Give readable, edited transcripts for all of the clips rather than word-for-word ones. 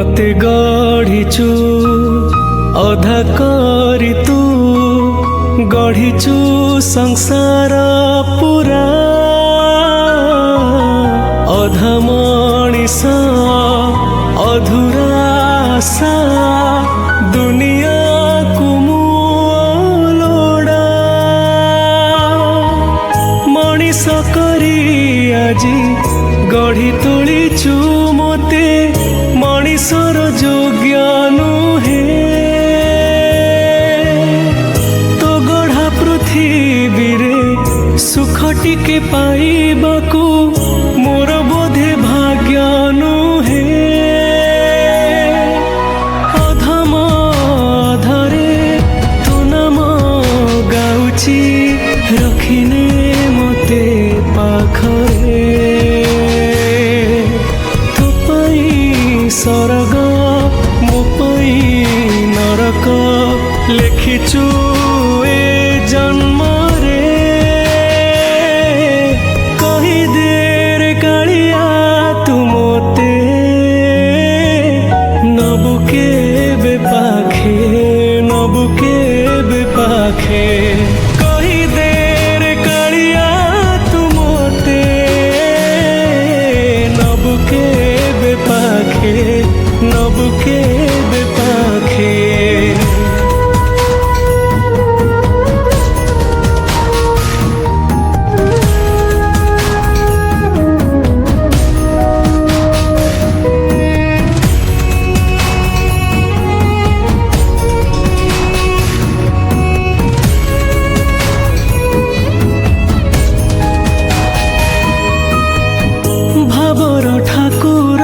मते गढ़िचु अधा करी तू गढ़िचु संसार पूरा अधा मणिष अधूरा आशा दुनिया कुमु लोड़ा मणिष करी आजी गढ़ी तोलिचु मते मणिषर योग्य नुहे तो गढ़ा पृथ्वी रे सुख टिके पाइबाकू मोर बोधे भाग्य नुहे अधम अधरे तो नाम गाउची रखिने मते पाखरे सरग मो पई नरक लेखिचु ए जन्म रे कही दे रे कालिया तू मोते नबु केबे पाखे नबु केबे पाखे कही दे रे कालिया तू मोते नबु केबे पाखे नबु केबे पाखे भावर ठाकुर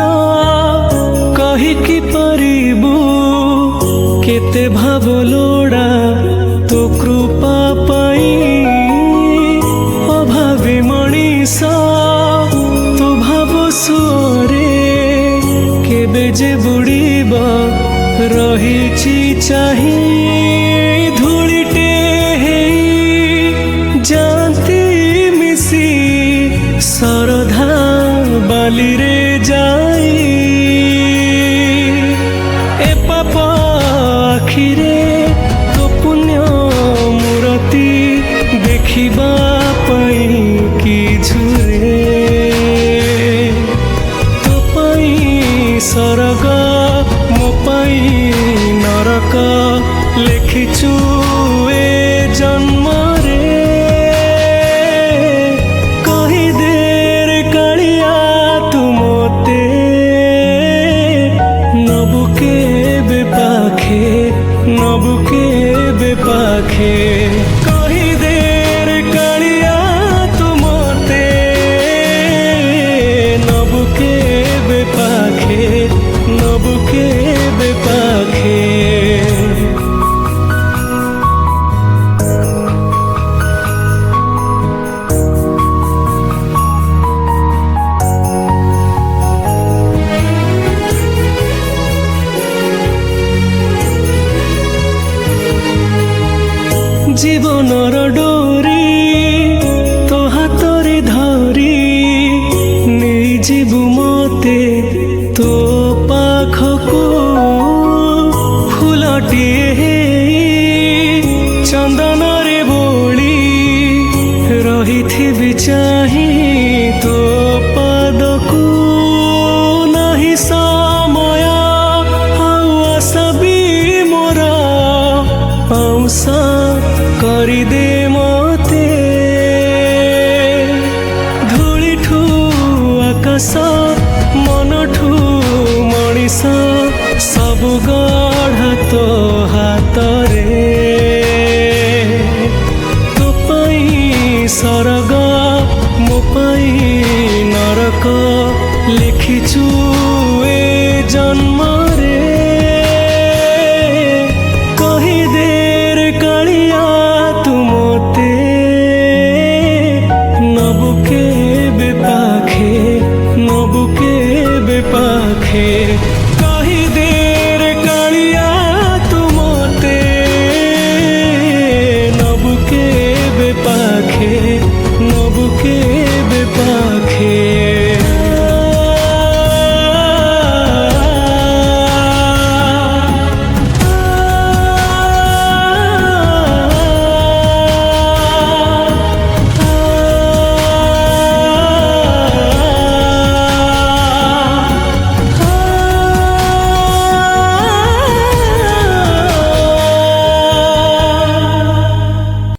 कहिकी परिबू केते भाव लोड़ा तो कृपा पाई अभावी मणिष तो भाव सुरे केबे जे बुड़ीब रहिची चाही धूलिटे हेई जानती मिसी सरधा बाली रे जाई ए पाप आखिरे तो पुण्य मूर्ति देखिबा पाई कि झुरे तो पाई सरग मो पाई नरक लेखिचु ए जन्म रे कही दे रे कालिया तू मोते नबु केबे पाखे नबु केबे पाखे कही दे रे कालिया तू मोते नबु केबे पाखे नबु केबे पाखे जीवनर डोरी तो हाथरे धरी नहीं जीवु मते तो पाखको फूलटिए चंदन रे बोली रही थी चाही तो पादको नहीं समय आशा भी मोर पाउसा करी दे मते धूलिठू आकाश मनठू मणिष सबु गढ़ा तो हाथ